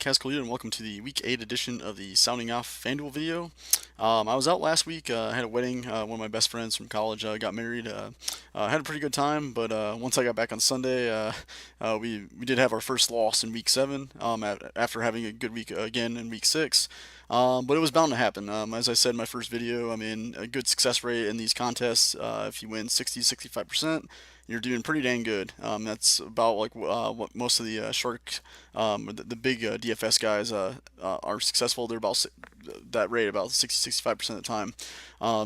Kaz Khalil, and welcome to the Week 8 edition of the Sounding Off FanDuel video. I was out last week. I had a wedding. One of my best friends from college got married. Had a pretty good time, but once I got back on Sunday, we did have our first loss in Week 7 after having a good week again in Week 6. But it was bound to happen. As I said in my first video, I mean, a good success rate in these contests, if you win 60-65%, you're doing pretty dang good. That's about like what most of the shark, the big DFS guys are successful. They're about that rate, about 60-65% of the time.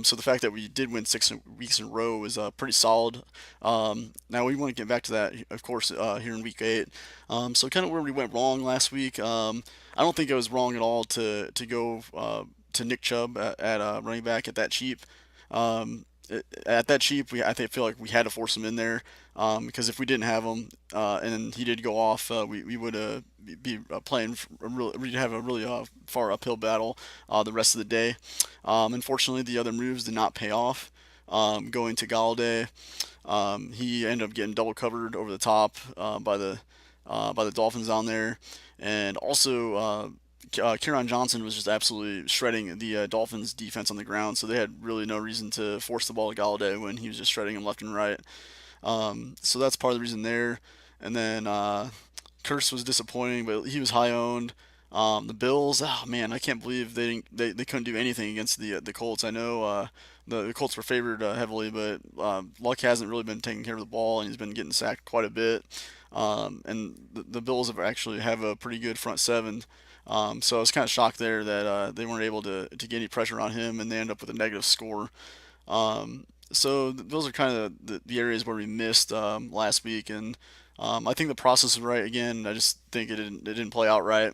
So the fact that we did win 6 weeks in a row is pretty solid. Now we want to get back to that, of course, here in week 8. So kind of where we went wrong last week. I don't think I was wrong at all to go to Nick Chubb at running back at that cheap. At that cheap, feel like we had to force him in there because if we didn't have him and he did go off, we would be playing we'd have a really far uphill battle the rest of the day. Unfortunately, the other moves did not pay off. Going to Galladay, he ended up getting double covered over the top by the Dolphins down there, and also Kieran Johnson was just absolutely shredding the Dolphins defense on the ground, so they had really no reason to force the ball to Galladay when he was just shredding him left and right. So that's part of the reason there. And then Curse was disappointing, but he was high owned. The Bills, oh man, I can't believe they couldn't do anything against the Colts. I know the Colts were favored heavily, but Luck hasn't really been taking care of the ball, and he's been getting sacked quite a bit. And the Bills have actually have a pretty good front seven. So I was kind of shocked there that they weren't able to get any pressure on him, and they end up with a negative score. So those are kind of the areas where we missed last week, and I think the process is right again. I just think it didn't play out right,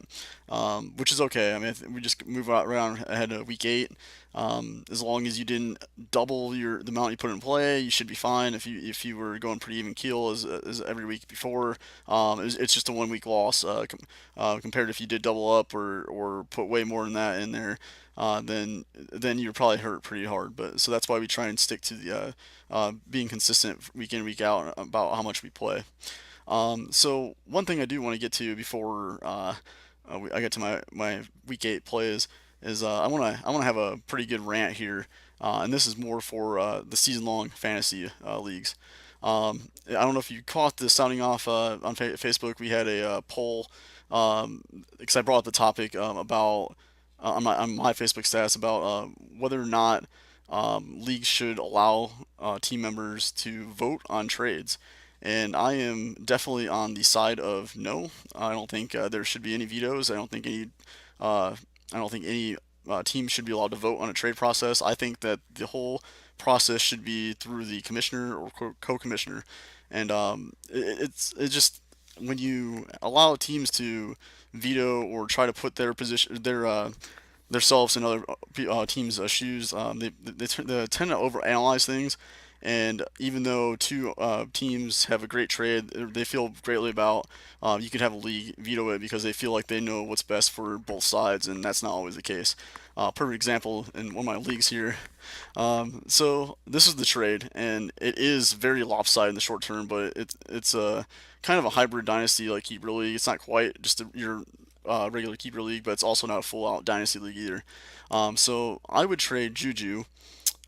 which is okay. I mean, we just move out around ahead of week 8. As long as you didn't double the amount you put in play, you should be fine. If you were going pretty even keel as every week before, it's just a 1 week loss compared to if you did double up or put way more than that in there. Then you're probably hurt pretty hard. But so that's why we try and stick to the being consistent week in week out about how much we play. So one thing I do want to get to before I get to my week 8 plays is I want to have a pretty good rant here, and this is more for the season long fantasy leagues. I don't know if you caught this sounding off on Facebook. We had a poll because I brought up the topic about on my Facebook stats about whether or not leagues should allow team members to vote on trades. And I am definitely on the side of no. I don't think there should be any vetoes. I don't think any team should be allowed to vote on a trade process. I think that the whole process should be through the commissioner or co-commissioner, and it's just when you allow teams to veto or try to put their position themselves in other teams' shoes, they tend to overanalyze things. And even though two teams have a great trade, they feel greatly about, you could have a league veto it because they feel like they know what's best for both sides, and that's not always the case. Perfect example in one of my leagues here. So this is the trade, and it is very lopsided in the short term, but it's a kind of a hybrid dynasty like keeper league. It's not quite just your regular keeper league, but it's also not a full out dynasty league either. So I would trade Juju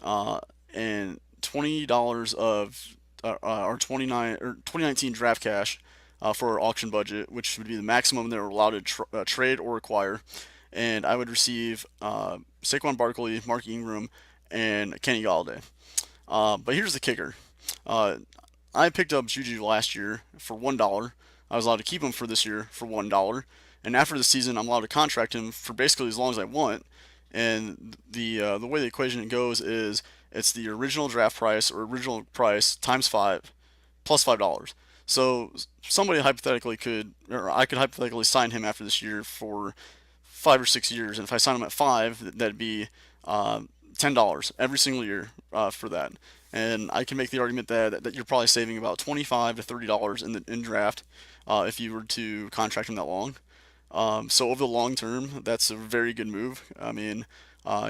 and $20 of our 2019 draft cash for our auction budget, which would be the maximum they were allowed to trade or acquire. And I would receive Saquon Barkley, Mark Ingram, and Kenny Galladay. But here's the kicker. I picked up Juju last year for $1. I was allowed to keep him for this year for $1. And after the season, I'm allowed to contract him for basically as long as I want. And the way the equation goes is it's the original draft price or original price times 5 plus $5. So somebody hypothetically could, or I could hypothetically sign him after this year for 5 or 6 years, and if I sign him at 5, that'd be $10 every single year for that. And I can make the argument that you're probably saving about $25 to $30 in draft if you were to contract him that long. So over the long term, that's a very good move. I mean,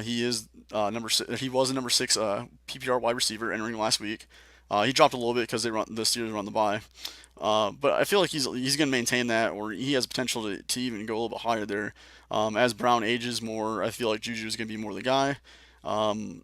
he is number six, he was a number 6 PPR wide receiver entering last week. He dropped a little bit because the Steelers were on the bye. But I feel like he's going to maintain that, or he has potential to even go a little bit higher there. As Brown ages more, I feel like Juju is going to be more the guy. Um,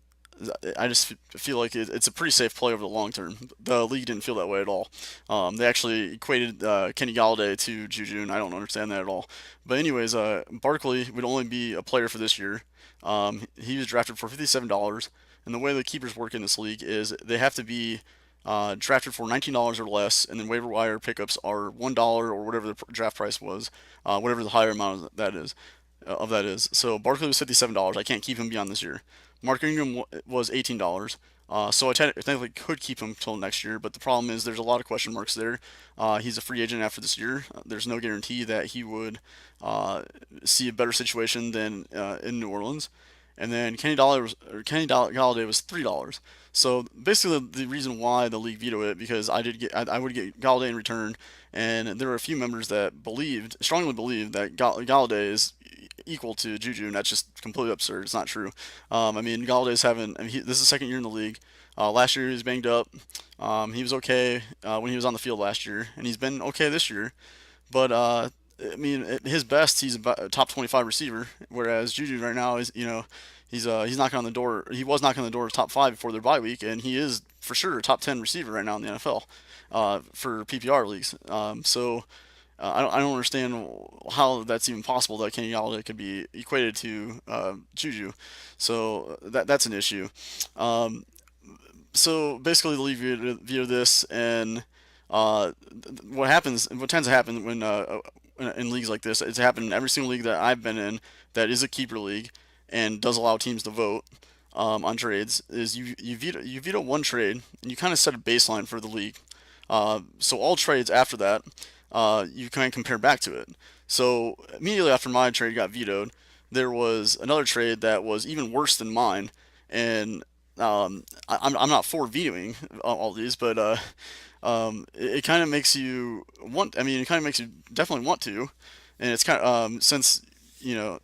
I just feel like it's a pretty safe play over the long term. The league didn't feel that way at all. They actually equated Kenny Galladay to Juju, and I don't understand that at all. But anyways, Barkley would only be a player for this year. He was drafted for $57, and the way the keepers work in this league is they have to be drafted for $19 or less, and then waiver wire pickups are $1 or whatever the draft price was, whatever the higher amount of that is. So Barkley was $57. I can't keep him beyond this year. Mark Ingram was $18. So I technically could keep him till next year, but the problem is there's a lot of question marks there. He's a free agent after this year. There's no guarantee that he would uh, see a better situation than in New Orleans. And then Galladay was $3. So basically, the reason why the league vetoed it because I would get Galladay in return, and there were a few members that strongly believed that Galladay is equal to Juju, and that's just completely absurd. It's not true. I mean, Galladay's having. I mean, this is the second year in the league. Last year he was banged up. He was okay when he was on the field last year, and he's been okay this year. But I mean, at his best, he's a top 25 receiver, whereas Juju right now is, he's knocking on the door. He was knocking on the door of top five before their bye week, and he is for sure a top 10 receiver right now in the NFL for PPR leagues. I don't understand how that's even possible that Kenny Galladay could be equated to Juju. So that's an issue. Um, so basically, the league view this, and what tends to happen in leagues like this, it's happened in every single league that I've been in that is a keeper league and does allow teams to vote on trades. Is you veto one trade and you kind of set a baseline for the league. So all trades after that, you kind of compare back to it. So immediately after my trade got vetoed, there was another trade that was even worse than mine, and I'm not for vetoing all these, but it kind of makes you want. I mean, it kind of makes you definitely want to, and it's kind of since you know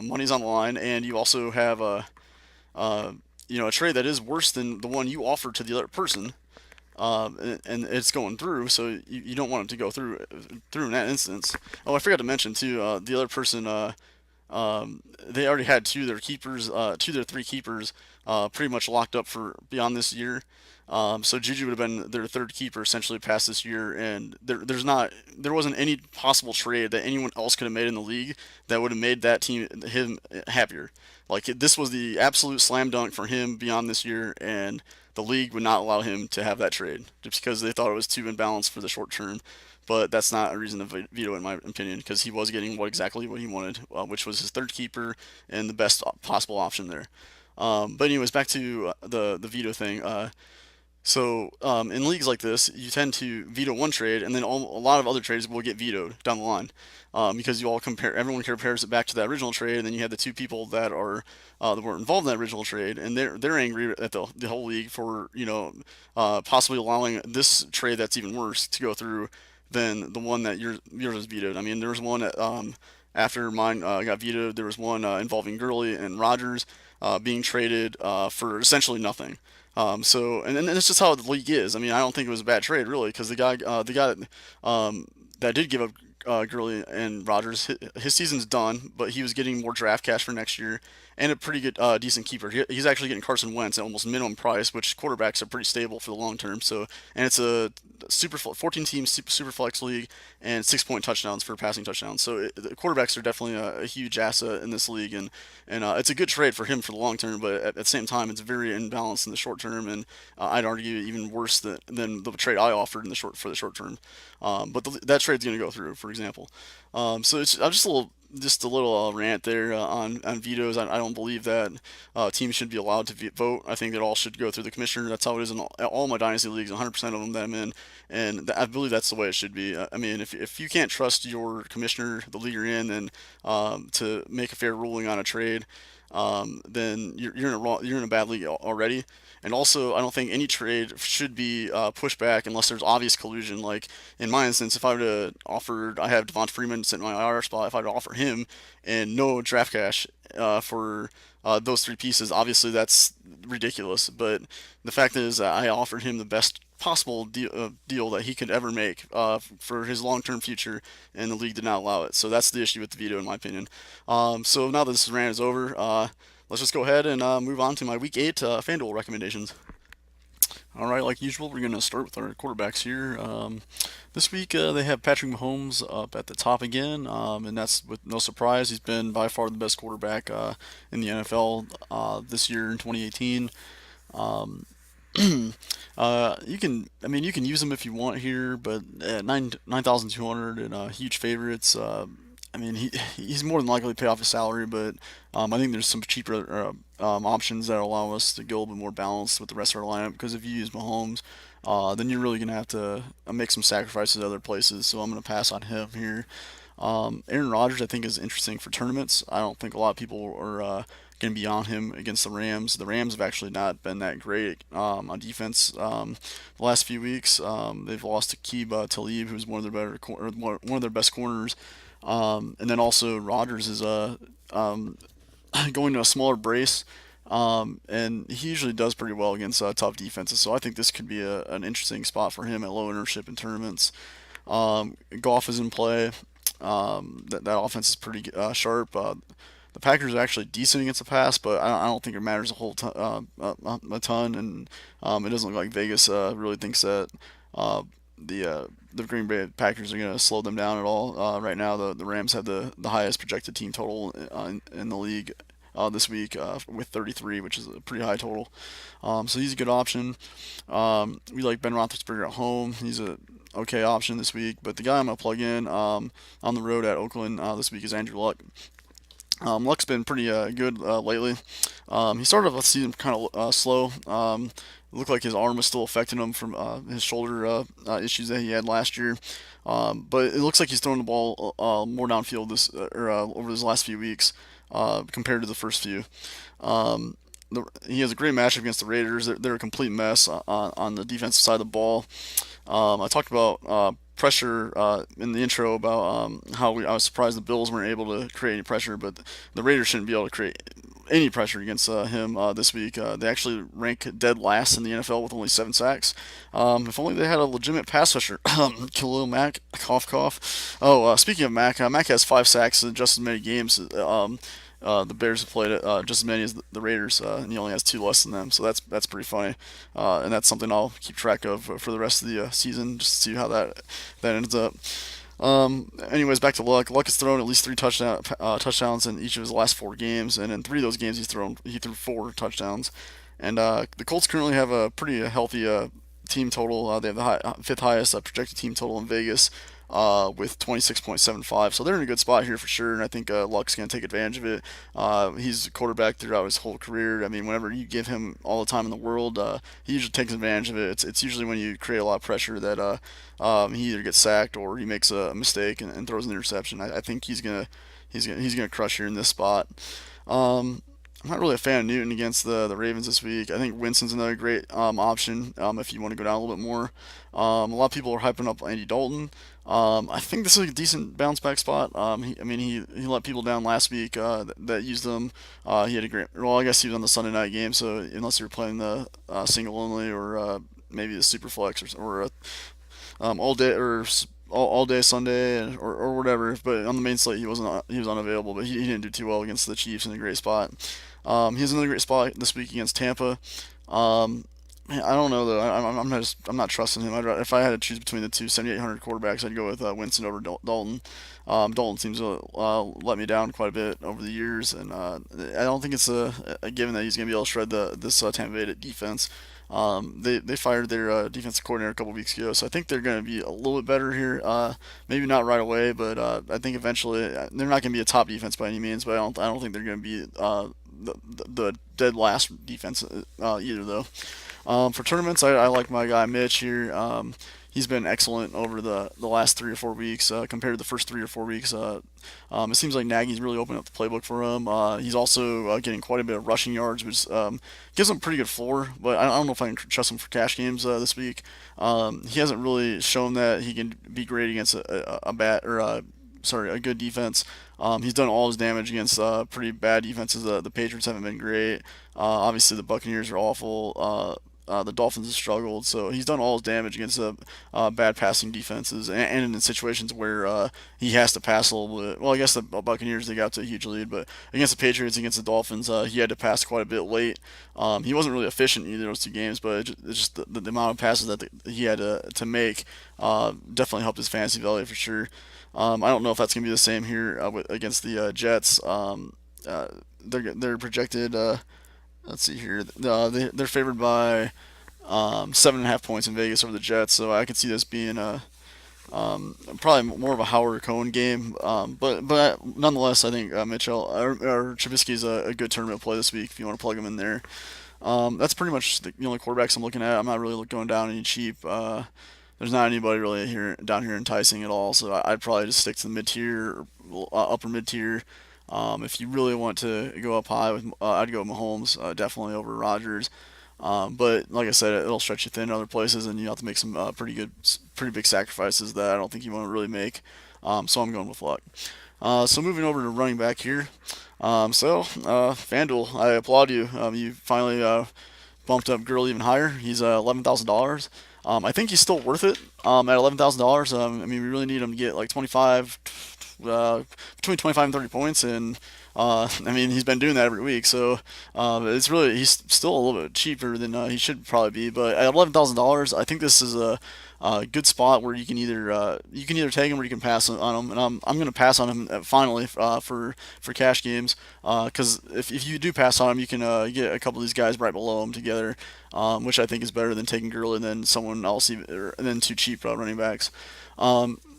money's on the line, and you also have uh, a trade that is worse than the one you offered to the other person, and it's going through, so you don't want it to go through in that instance. Oh, I forgot to mention too, the other person, they already had two of their three keepers, pretty much locked up for beyond this year. So Juju would have been their third keeper essentially past this year, and there wasn't any possible trade that anyone else could have made in the league that would have made that team him happier. Like this was the absolute slam dunk for him beyond this year, and the league would not allow him to have that trade just because they thought it was too imbalanced for the short term. But that's not a reason to veto, in my opinion, because he was getting exactly what he wanted, which was his third keeper and the best possible option there. But anyways, back to the veto thing. In leagues like this, you tend to veto one trade, and then a lot of other trades will get vetoed down the line, because everyone compares it back to that original trade, and then you have the two people that were involved in that original trade, and they're angry at the whole league for possibly allowing this trade that's even worse to go through than the one that yours was vetoed. I mean, there was one after mine got vetoed. There was one involving Gurley and Rodgers being traded for essentially nothing. And it's just how the league is. I mean, I don't think it was a bad trade really, because the guy that did give up Gurley and Rodgers, his season's done, but he was getting more draft cash for next year and a pretty good, decent keeper. He's actually getting Carson Wentz at almost minimum price, which quarterbacks are pretty stable for the long term. So, and it's a 14 team super flex league and 6 point touchdowns for passing touchdowns. So the quarterbacks are definitely a huge asset in this league, and it's a good trade for him for the long term. But at the same time, it's very imbalanced in the short term, and I'd argue even worse than the trade I offered in the short term. That trade's going to go through, for example. I'm just a little rant there on vetoes. I don't believe that teams should be allowed to vote. I think it all should go through the commissioner. That's how it is in all my dynasty leagues, 100% of them that I'm in, and I believe that's the way it should be. I mean, if you can't trust your commissioner, the league you're in, then to make a fair ruling on a trade, then you're in a bad league already. And also, I don't think any trade should be pushed back unless there's obvious collusion. Like in my instance, if I would have offered, I have Devonta Freeman sitting in my IR spot. If I would offer him and no draft cash for those three pieces, obviously that's ridiculous. But the fact is, I offered him the best possible deal that he could ever make for his long-term future, and the league did not allow it. So that's the issue with the veto, in my opinion. So now that this rant is over, let's just go ahead and move on to my Week 8 FanDuel recommendations. All right, like usual, we're going to start with our quarterbacks here. This week, they have Patrick Mahomes up at the top again, and that's with no surprise. He's been by far the best quarterback in the NFL this year in 2018. Um, you can use him if you want here, but at 9,200 and huge favorites. He's more than likely to pay off his salary, but I think there's some cheaper options that allow us to go a little bit more balanced with the rest of our lineup. Because if you use Mahomes, then you're really gonna have to make some sacrifices at other places. So I'm gonna pass on him here. Aaron Rodgers, I think, is interesting for tournaments. I don't think a lot of people are going to be on him against the Rams. The Rams have actually not been that great on defense the last few weeks. They've lost to Kiba Talib, who's one of their one of their best corners. And then also Rodgers is um, going to a smaller brace. And he usually does pretty well against tough defenses, so I think this could be an interesting spot for him at low ownership in tournaments. Goff is in play. That offense is pretty sharp. The Packers are actually decent against the pass, but I don't think it matters a ton, and it doesn't look like Vegas really thinks that the Green Bay Packers are going to slow them down at all. Right now, the Rams have the highest projected team total in the league this week with 33, which is a pretty high total. So he's a good option. We like Ben Roethlisberger at home. He's a okay option this week, but the guy I'm gonna plug in on the road at Oakland this week is Andrew Luck. Luck's been pretty good lately. He started off the season kind of slow. It looked like his arm was still affecting him from his shoulder issues that he had last year. But it looks like he's throwing the ball more downfield over his last few weeks compared to the first few. He has a great matchup against the Raiders. They're a complete mess on the defensive side of the ball. I talked about pressure in the intro about how I was surprised the Bills weren't able to create any pressure, but the Raiders shouldn't be able to create any pressure against him this week. They actually rank dead last in the NFL with only 7 sacks. If only they had a legitimate pass rusher. Khalil Mack, cough cough. Oh, speaking of Mack, Mack has 5 sacks in just as many games. The Bears have played just as many as the Raiders, and he only has 2 less than them. So that's pretty funny, and that's something I'll keep track of for the rest of the season, just to see how that ends up. Anyways, back to Luck. Luck has thrown at least 3 touchdowns in each of his last 4 games, and in 3 of those games he threw 4 touchdowns. And the Colts currently have a pretty healthy team total. They have the fifth highest projected team total in Vegas. With 26.75, so they're in a good spot here for sure, and I think Luck's going to take advantage of it. He's a quarterback throughout his whole career. I mean, whenever you give him all the time in the world, he usually takes advantage of it. It's usually when you create a lot of pressure that he either gets sacked or he makes a mistake and throws an interception. I think he's gonna crush here in this spot. I'm not really a fan of Newton against the Ravens this week. I think Winston's another great option if you want to go down a little bit more. A lot of people are hyping up Andy Dalton. I think this is a decent bounce back spot. He let people down last week that used him. He had a great. Well, I guess he was on the Sunday night game, so unless you're playing the single only or maybe the super flex or all day or all day Sunday or whatever. But on the main slate, he was unavailable. But he didn't do too well against the Chiefs in a great spot. He has another great spot this week against Tampa. Man, I don't know though. I'm not trusting him. If I had to choose between the two 7,800 quarterbacks, I'd go with Winston over Dalton. Dalton seems to let me down quite a bit over the years, and I don't think it's a given that he's going to be able to shred this Tampa Bay defense. They fired their defensive coordinator a couple weeks ago, so I think they're going to be a little bit better here. Maybe not right away, but I think eventually they're not going to be a top defense by any means. But I don't think they're going to be the dead last defense either though. For tournaments, I like my guy Mitch here. He's been excellent over the last 3 or 4 weeks compared to the first 3 or 4 weeks. It seems like Nagy's really opened up the playbook for him. He's also getting quite a bit of rushing yards, which gives him a pretty good floor. But I don't know if I can trust him for cash games this week. He hasn't really shown that he can be great against a good defense. He's done all his damage against pretty bad defenses. The Patriots haven't been great. Obviously, the Buccaneers are awful. the Dolphins have struggled. So he's done all his damage against bad passing defenses, and in situations where he has to pass a little bit. Well, I guess the Buccaneers, they got to a huge lead, but against the Patriots, against the Dolphins, he had to pass quite a bit late. He wasn't really efficient in either of those two games, but it's just the amount of passes that he had to make definitely helped his fantasy value for sure. I don't know if that's gonna be the same here against the Jets. Uh, they're projected. Let's see here. They're favored by 7.5 points in Vegas over the Jets, so I could see this being probably more of a Howard Cohen game. But nonetheless, I think Mitchell or Trubisky is a good tournament play this week if you want to plug him in there. That's pretty much the only quarterbacks I'm looking at. I'm not really going down any cheap. There's not anybody really here down here enticing at all. So I'd probably just stick to the mid tier, upper mid tier. If you really want to go up high with, I'd go Mahomes definitely over Rodgers. But like I said, it'll stretch you thin in other places, and you have to make some pretty big sacrifices that I don't think you want to really make. So I'm going with luck. So moving over to running back here. FanDuel, I applaud you. You finally bumped up Gurley even higher. He's $11,000. I think he's still worth it at $11,000. I mean, we really need him to get like 25, between 25 and 30 points, and I mean, he's been doing that every week. So he's still a little bit cheaper than he should probably be. But at $11,000, I think this is a good spot where you can either take him or you can pass on him, and I'm going to pass on him finally for cash games because if you do pass on him, you can get a couple of these guys right below him together, which I think is better than taking Gurley and then someone else and then two cheap running backs.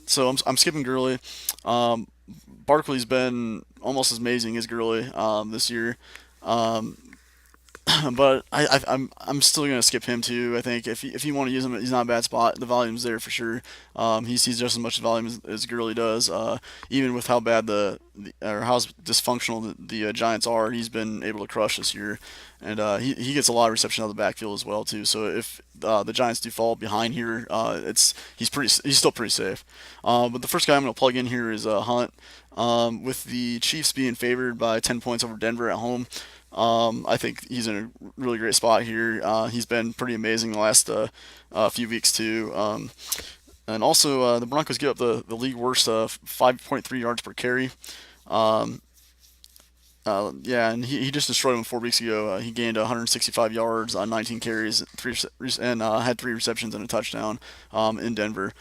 So I'm skipping Gurley. Barkley's been almost as amazing as Gurley this year. Um, but I'm still gonna skip him too. I think if you want to use him, he's not a bad spot. The volume's there for sure. He sees just as much volume as Gurley does. Even with how bad or how dysfunctional the Giants are, he's been able to crush this year, and he gets a lot of reception out of the backfield as well too. So if the Giants do fall behind here, he's still pretty safe. But the first guy I'm gonna plug in here is Hunt. With the Chiefs being favored by 10 points over Denver at home, I think he's in a really great spot here. He's been pretty amazing the last few weeks too. And also the Broncos give up the league worst 5.3 yards per carry. Um, yeah, and he just destroyed him 4 weeks ago. He gained 165 yards on 19 carries, and had three receptions and a touchdown in Denver.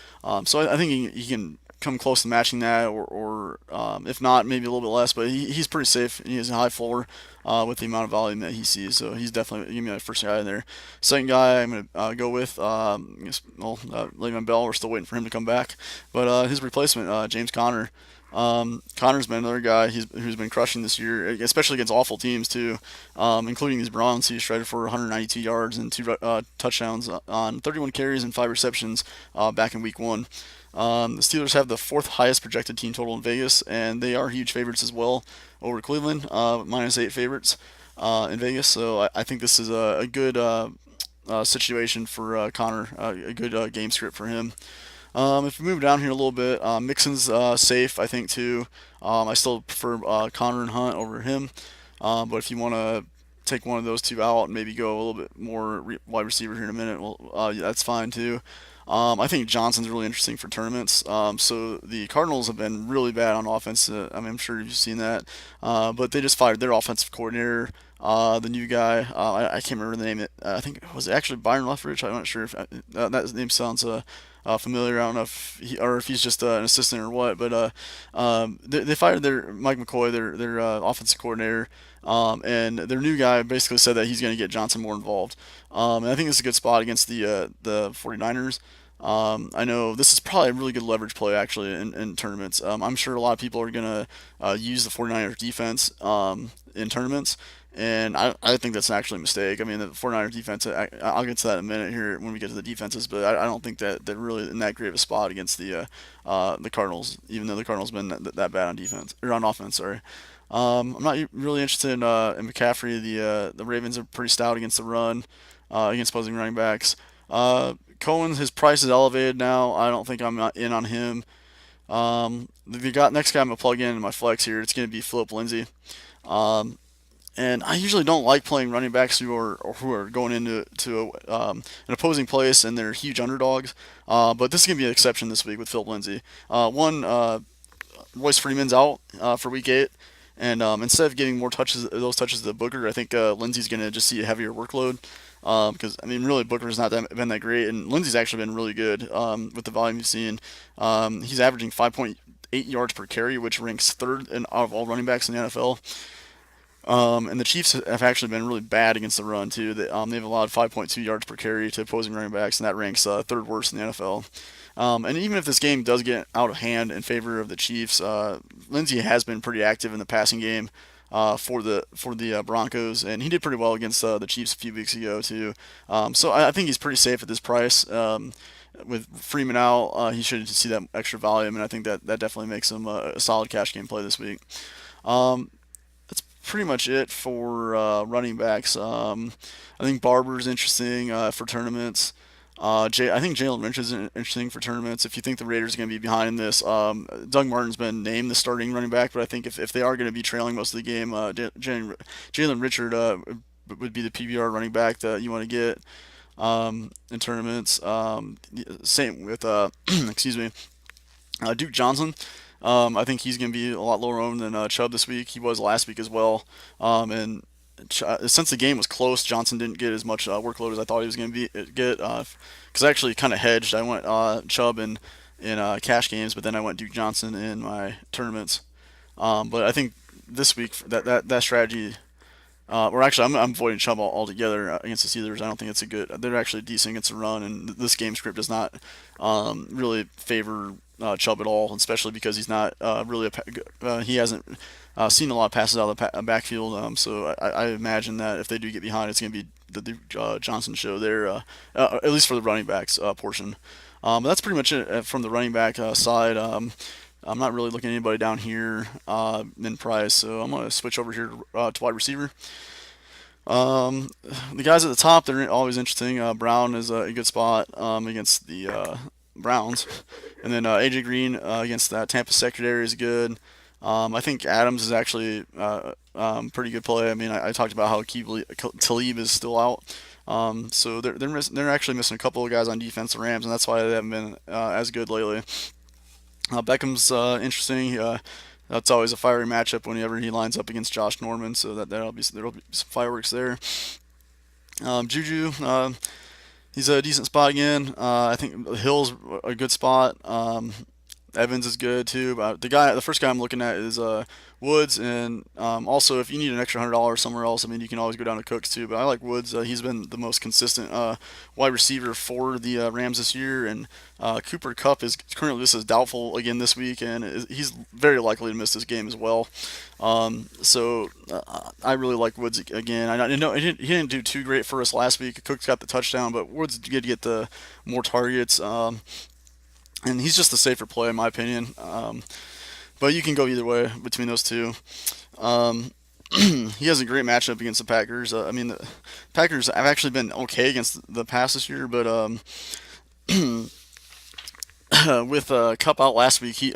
So I think he can come close to matching that, or if not, maybe a little bit less. But he's pretty safe. He has a high floor with the amount of volume that he sees. So he's definitely gonna be my first guy in there. Second guy I'm gonna go with, Le'Veon Bell. We're still waiting for him to come back, but his replacement, James Conner. Connor's been another guy who's been crushing this year, especially against awful teams too, including these Browns. He shredded for 192 yards and two touchdowns on 31 carries and five receptions back in Week 1. The Steelers have the fourth highest projected team total in Vegas, and they are huge favorites as well over Cleveland, -8 favorites in Vegas. So I think this is a good situation for Connor, a good game script for him. If we move down here a little bit, Mixon's safe, I think, too. I still prefer Connor and Hunt over him. But if you want to take one of those two out and maybe go a little bit more wide receiver here in a minute, well, yeah, that's fine, too. I think Johnson's really interesting for tournaments. So the Cardinals have been really bad on offense. I mean, I'm sure you've seen that. But they just fired their offensive coordinator, the new guy. I can't remember the name. I think it was actually Byron Leftwich. I'm not sure if that name sounds familiar. I don't know if he's just an assistant or what. But they fired their Mike McCoy, their offensive coordinator. And their new guy basically said that he's going to get Johnson more involved. And I think this is a good spot against the 49ers. I know this is probably a really good leverage play actually in tournaments. I'm sure a lot of people are going to use the 49ers defense in tournaments. And I think that's actually a mistake. I mean, the 49ers defense, I'll get to that in a minute here when we get to the defenses, but I don't think that they're really in that great of a spot against the Cardinals, even though the Cardinals been that bad on defense, or on offense, sorry. I'm not really interested in McCaffrey. The Ravens are pretty stout against the run, against opposing running backs. Cohen, his price is elevated now. I don't think I'm not in on him. The next guy I'm gonna plug in my flex here. It's gonna be Philip Lindsay. Um, And I usually don't like playing running backs who are going into an opposing place and they're huge underdogs. But this is gonna be an exception this week with Phil Lindsay. One Royce Freeman's out for Week 8, and instead of giving more touches, those touches to Booker, I think Lindsey's going to just see a heavier workload. Because I mean, really, Booker's not been that great, and Lindsey's actually been really good with the volume you've seen. He's averaging 5.8 yards per carry, which ranks third in out of all running backs in the NFL. And the Chiefs have actually been really bad against the run too. They've allowed 5.2 yards per carry to opposing running backs, and that ranks third worst in the NFL. And even if this game does get out of hand in favor of the Chiefs, Lindsey has been pretty active in the passing game for the Broncos, and he did pretty well against the Chiefs a few weeks ago too. So I think he's pretty safe at this price. With Freeman out, he should see that extra volume, and I think that definitely makes him a solid cash game play this week. Um, that's pretty much it for running backs. I think Barber's interesting for tournaments. I think Jalen Richards is interesting for tournaments. If you think the Raiders are going to be behind in this, Doug Martin's been named the starting running back, but I think if they are going to be trailing most of the game, Jalen Richard would be the PBR running back that you want to get in tournaments. Same with excuse me, Duke Johnson. I think he's going to be a lot lower owned than Chubb this week. He was last week as well. And since the game was close, Johnson didn't get as much workload as I thought he was going to get. Because I actually kind of hedged. I went Chubb in cash games, but then I went Duke Johnson in my tournaments. But I think this week that strategy or actually, I'm avoiding Chubb altogether against the Steelers. I don't think it's a good. They're actually decent against the run, and this game script does not really favor Chubb at all, especially because he's not really he hasn't seen a lot of passes out of the backfield. So I imagine that if they do get behind, it's going to be the Duke Johnson show there, at least for the running backs portion. But that's pretty much it from the running back side. I'm not really looking at anybody down here in price, so I'm going to switch over here to wide receiver. Um, the guys at the top, they're always interesting. Brown is a good spot against the Browns. And then AJ Green against that Tampa secondary is good. I think Adams is actually pretty good play. I mean, I talked about how Talib is still out. So they're actually missing a couple of guys on defense, the Rams, and that's why they haven't been as good lately. Beckham's interesting. That's always a fiery matchup whenever he lines up against Josh Norman. So there'll be some fireworks there. Juju, he's a decent spot again. I think Hill's a good spot. Evans is good too. But the first guy I'm looking at is Woods, and also if you need an extra $100 somewhere else, I mean you can always go down to Cooks too. But I like Woods. He's been the most consistent wide receiver for the Rams this year, and Cooper Kupp is currently listed as doubtful again this week, and he's very likely to miss this game as well. So I really like Woods again. I know he didn't do too great for us last week. Cooks got the touchdown, but Woods did get the more targets. And he's just the safer play in my opinion. But you can go either way between those two. Um, he has a great matchup against the Packers. I mean, the Packers have actually been okay against the pass this year, but with Cup out last week,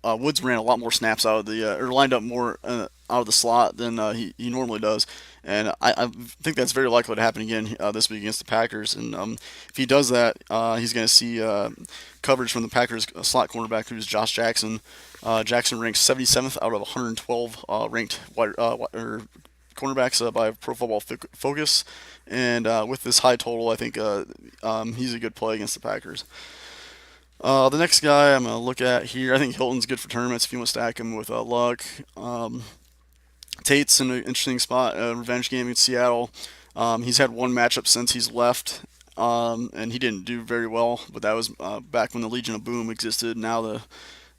Woods ran a lot more snaps out of the or lined up more out of the slot than he normally does, and I think that's very likely to happen again this week against the Packers. And if he does that, he's going to see coverage from the Packers slot cornerback, who's Josh Jackson. Jackson ranks 77th out of 112 ranked or cornerbacks by Pro Football Focus, and with this high total, I think he's a good play against the Packers. The next guy I'm going to look at here, I think Hilton's good for tournaments if you want to stack him with Luck. Tate's in an interesting spot, revenge game in Seattle. He's had one matchup since he's left, and he didn't do very well, but that was back when the Legion of Boom existed. Now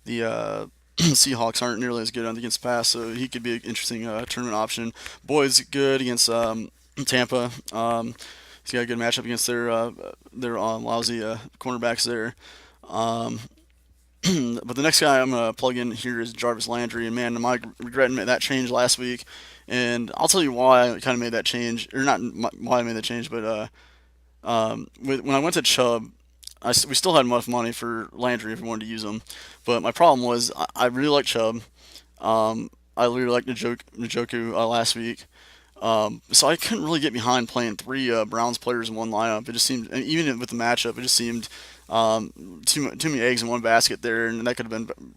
the Seahawks aren't nearly as good against the pass, so he could be an interesting tournament option. Boyd's good against Tampa. He's got a good matchup against their lousy cornerbacks there. Um, but the next guy I'm gonna plug in here is Jarvis Landry, and man, am I regretting that change last week. And I'll tell you why I kind of made that change, or not why I made that change, but when I went to Chubb, we still had enough money for Landry if we wanted to use him. But my problem was I really like Chubb. I really liked Njoku last week. So I couldn't really get behind playing three Browns players in one lineup. It just seemed, and even with the matchup, it just seemed too many eggs in one basket there, and that could have been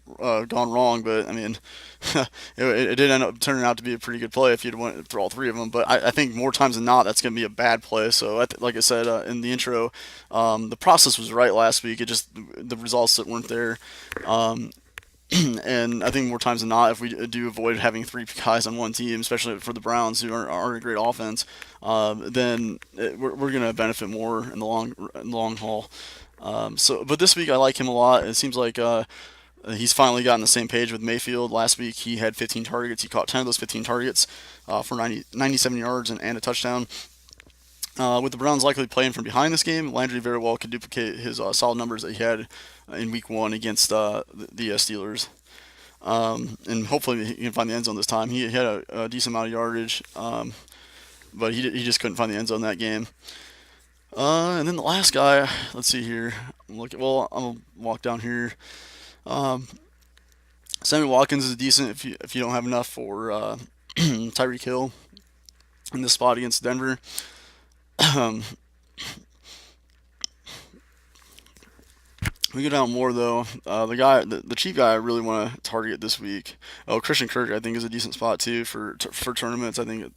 gone wrong. But I mean, it did end up turning out to be a pretty good play if you'd went for all three of them. But I think more times than not, that's going to be a bad play. So like I said in the intro, the process was right last week. It just the results that weren't there. Um, and I think more times than not, if we do avoid having three guys on one team, especially for the Browns, who aren't a great offense, then we're going to benefit more in the long haul. But this week I like him a lot. It seems like he's finally gotten the same page with Mayfield. Last week he had 15 targets. He caught 10 of those 15 targets for 97 yards and a touchdown. With the Browns likely playing from behind this game, Landry very well could duplicate his solid numbers that he had in Week 1 against the Steelers. And hopefully he can find the end zone this time. He had a decent amount of yardage, but he just couldn't find the end zone that game. And then the last guy, let's see here. I'm gonna walk down here. Um, Sammy Watkins is decent if you don't have enough for Tyreek Hill in this spot against Denver. Um, we go down more though. The cheap guy I really want to target this week. Oh, Christian Kirk I think is a decent spot too for tournaments. I think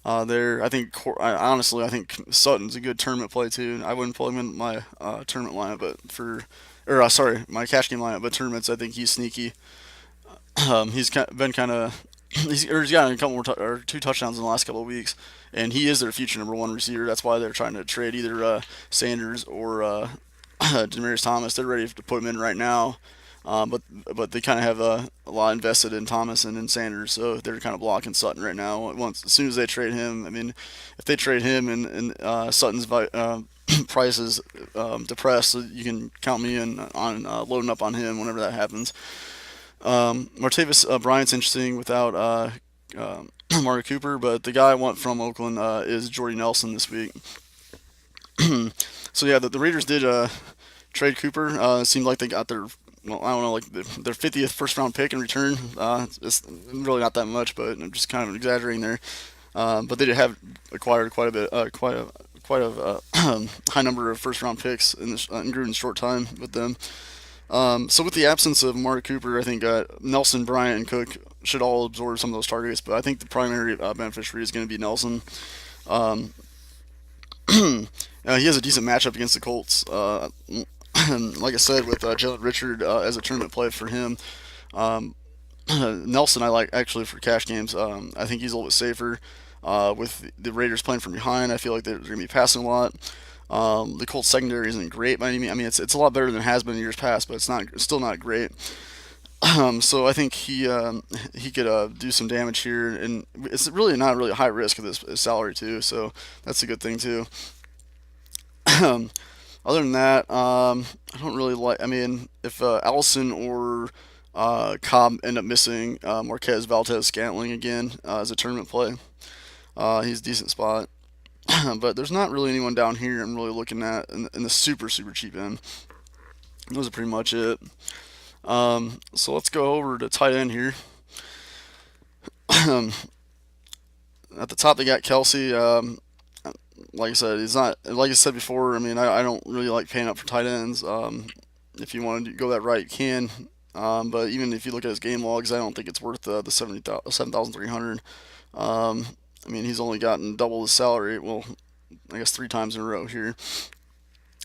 I think honestly I think Sutton's a good tournament play too. I wouldn't pull him in my tournament lineup, but sorry, my cash game lineup. But tournaments I think he's sneaky. Been kind of he's gotten a couple more or two touchdowns in the last couple of weeks, and he is their future number one receiver. That's why they're trying to trade either Sanders or Demarius Thomas. They're ready to put him in right now, but they kind of have a lot invested in Thomas and in Sanders, so they're kind of blocking Sutton right now. As soon as they trade him, I mean, if they trade him and Sutton's price is depressed, so you can count me in on loading up on him whenever that happens. Martavis Bryant's interesting without Amari Cooper, but the guy I want from Oakland is Jordy Nelson this week. So yeah, the Raiders did trade Cooper. It seemed like they got their I don't know, like their 50th first round pick in return. It's really not that much, but I'm just kind of exaggerating there. But they did have acquired quite a bit, quite a high number of first round picks in Gruden's short time with them. So with the absence of Amari Cooper, I think Nelson, Bryant, and Cook should all absorb some of those targets. But I think the primary beneficiary is going to be Nelson. Um, he has a decent matchup against the Colts. Like I said, with Jalen Richard as a tournament play for him. Um, Nelson, I like actually for cash games. I think he's a little bit safer. With the Raiders playing from behind, I feel like they're going to be passing a lot. The Colts secondary isn't great by any means. I mean, it's a lot better than it has been in years past, but it's still not great. So I think he could do some damage here, and it's really not really high risk of his salary too. So that's a good thing too. Other than that, I don't really like. I mean, if Allison or Cobb end up missing Marquez Valdez Scantling again as a tournament play, he's a decent spot. But there's not really anyone down here I'm really looking at in the super cheap end. Those are pretty much it. So let's go over to tight end here. At the top they got Kelsey. Like I said, he's not like I said before. I mean, I don't really like paying up for tight ends. If you want to go that right, you can. But even if you look at his game logs, I don't think it's worth the 7,300. I mean, he's only gotten double his salary. Well, I guess three times in a row here,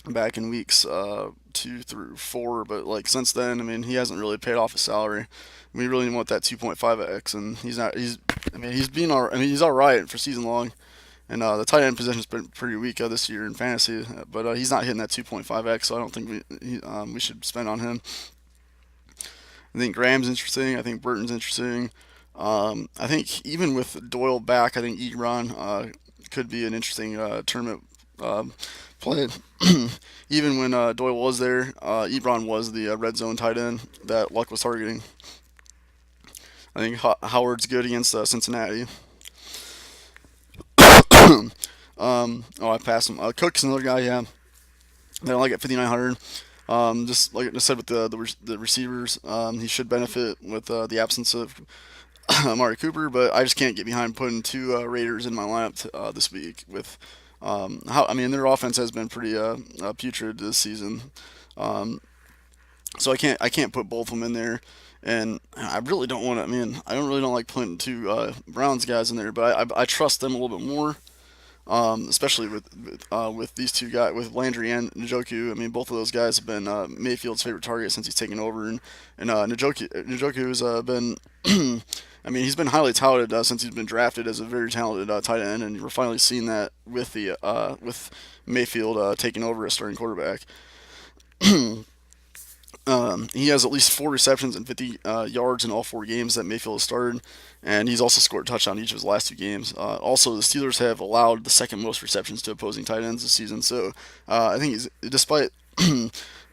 back in weeks 2 through 4. But like since then, I mean, he hasn't really paid off his salary. We really want that 2.5x, and he's not. I mean, he's been all. I mean, he's all right for season long. And the tight end position's been pretty weak this year in fantasy, but he's not hitting that 2.5x, so I don't think we should spend on him. I think Graham's interesting. I think Burton's interesting. I think even with Doyle back, I think Ebron could be an interesting tournament play. Even when Doyle was there, Ebron was the red zone tight end that Luck was targeting. I think Howard's good against Cincinnati. I passed him. Cook's another guy, yeah. I don't like at 5,900. Just like I said with the receivers, he should benefit with the absence of Amari Cooper, but I just can't get behind putting two Raiders in my lineup this week. With how I mean, their offense has been pretty putrid this season, um, so I can't put both of them in there. And I really don't want to. I mean, I don't really don't like putting two Browns guys in there, but I trust them a little bit more, especially with these two guys, with Landry and Njoku. I mean, both of those guys have been Mayfield's favorite target since he's taken over, and Njoku's been. I mean, he's been highly touted since he's been drafted as a very talented tight end, and we're finally seeing that with Mayfield taking over as starting quarterback. He has at least four receptions and 50 yards in all four games that Mayfield has started, and he's also scored a touchdown each of his last two games. Also, the Steelers have allowed the second most receptions to opposing tight ends this season. So I think despite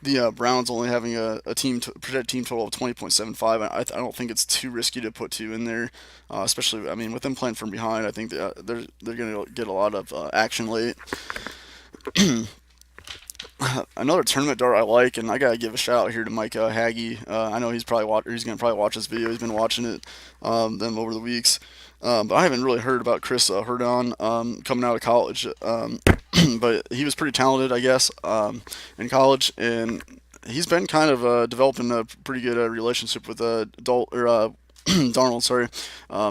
the Browns only having a projected team total of 20.75, I don't think it's too risky to put two in there. Especially, I mean, with them playing from behind, I think they're going to get a lot of action late. Another tournament dart I like, and I gotta give a shout out here to Mike Haggy. I know he's gonna probably watch this video. He's been watching it them over the weeks, but I haven't really heard about Chris Herdon coming out of college. But he was pretty talented, I guess, in college, and he's been kind of developing a pretty good relationship with Darnold. Sorry,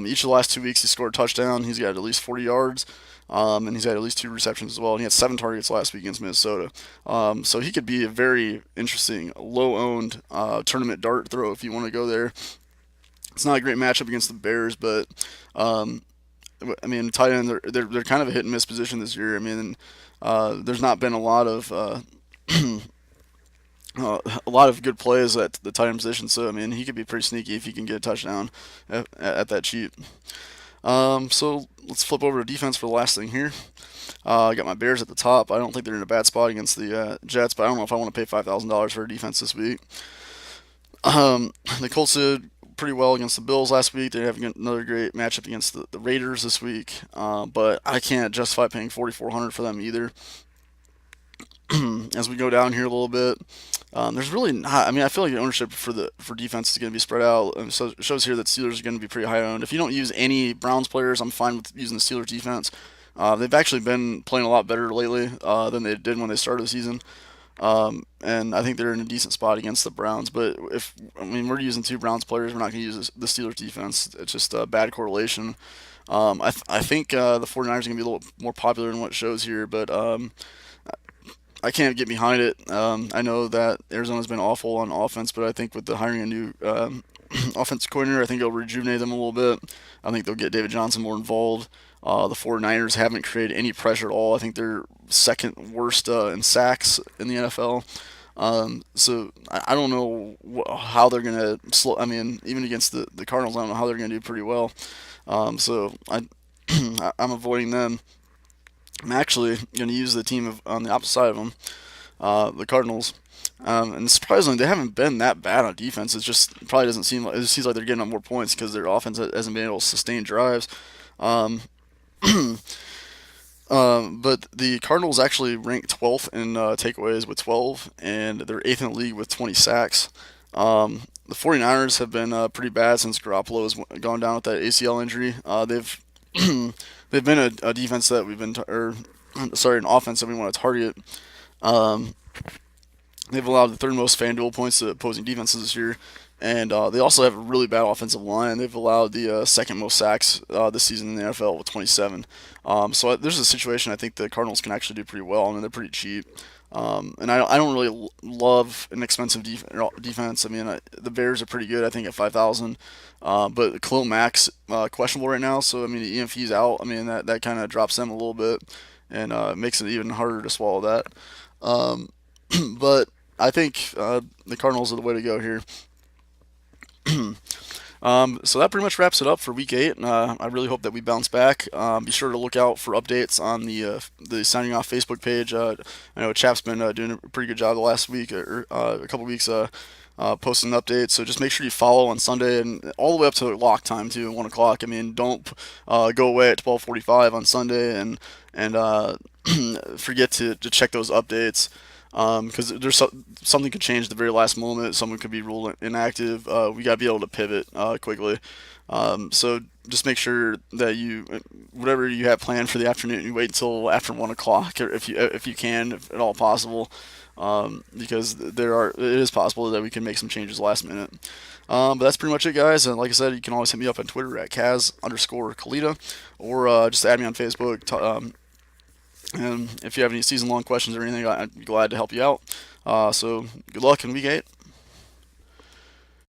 each of the last 2 weeks he scored a touchdown. He's got at least 40 yards. And he's had at least two receptions as well. And he had seven targets last week against Minnesota. So he could be a very interesting, low-owned tournament dart throw if you want to go there. It's not a great matchup against the Bears, but um, I mean, tight end they're kind of a hit and miss position this year. I mean, there's not been a lot of good plays at the tight end position. So I mean, he could be pretty sneaky if he can get a touchdown at that cheap. So let's flip over to defense for the last thing here. I got my Bears at the top. I don't think they're in a bad spot against the Jets, but I don't know if I want to pay $5,000 for a defense this week. The Colts did pretty well against the Bills last week. They're having another great matchup against the Raiders this week, but I can't justify paying 4,400 for them either. As we go down here a little bit, there's really not. I mean, I feel like the ownership for defense is going to be spread out. So it shows here that Steelers are going to be pretty high owned. If you don't use any Browns players, I'm fine with using the Steelers defense. They've actually been playing a lot better lately than they did when they started the season. And I think they're in a decent spot against the Browns. But if I mean we're using two Browns players, we're not going to use the Steelers defense. It's just a bad correlation. I think the 49ers are going to be a little more popular than what it shows here, but I can't get behind it. I know that Arizona's been awful on offense, but I think with the hiring a new offensive coordinator, I think it'll rejuvenate them a little bit. I think they'll get David Johnson more involved. The 49ers haven't created any pressure at all. I think they're second worst in sacks in the NFL. So I don't know how they're going to slow. I mean, even against the Cardinals, I don't know how they're going to do pretty well. So I'm avoiding them. I'm actually going to use the team on the opposite side of them, the Cardinals. And surprisingly, they haven't been that bad on defense. It just probably doesn't seem like it seems like they're getting up more points because their offense hasn't been able to sustain drives. Um, but the Cardinals actually rank 12th in takeaways with 12, and they're 8th in the league with 20 sacks. The 49ers have been pretty bad since Garoppolo has gone down with that ACL injury. They've been a defense that we've been, an offense that we want to target. Um, they've allowed the third most FanDuel points to opposing defenses this year, and they also have a really bad offensive line. They've allowed the second most sacks this season in the NFL with 27. So there's a situation I think the Cardinals can actually do pretty well. I mean, they're pretty cheap. And I don't really love an expensive defense. I mean, the Bears are pretty good, I think, at 5,000. But Khalil Mack's questionable right now. So, I mean, even if he's out, I mean, that kind of drops them a little bit and makes it even harder to swallow that. Um, but I think the Cardinals are the way to go here. So that pretty much wraps it up for Week 8. I really hope that we bounce back. Be sure to look out for updates on the Signing Off Facebook page. I know Chap's been doing a pretty good job the last week or a couple weeks posting updates. So just make sure you follow on Sunday and all the way up to lock time too, 1 o'clock. I mean, don't go away at 12:45 on Sunday and forget to check those updates. Because something could change at the very last moment. Someone could be ruled inactive. We got to be able to pivot quickly. So just make sure that whatever you have planned for the afternoon, you wait until after 1 o'clock, or if you can, if at all possible, because it is possible that we can make some changes last minute. But that's pretty much it, guys. And like I said, you can always hit me up on Twitter at Kaz_Kalita, or just add me on Facebook. And if you have any season long questions or anything, I'd be glad to help you out. So good luck in week 8.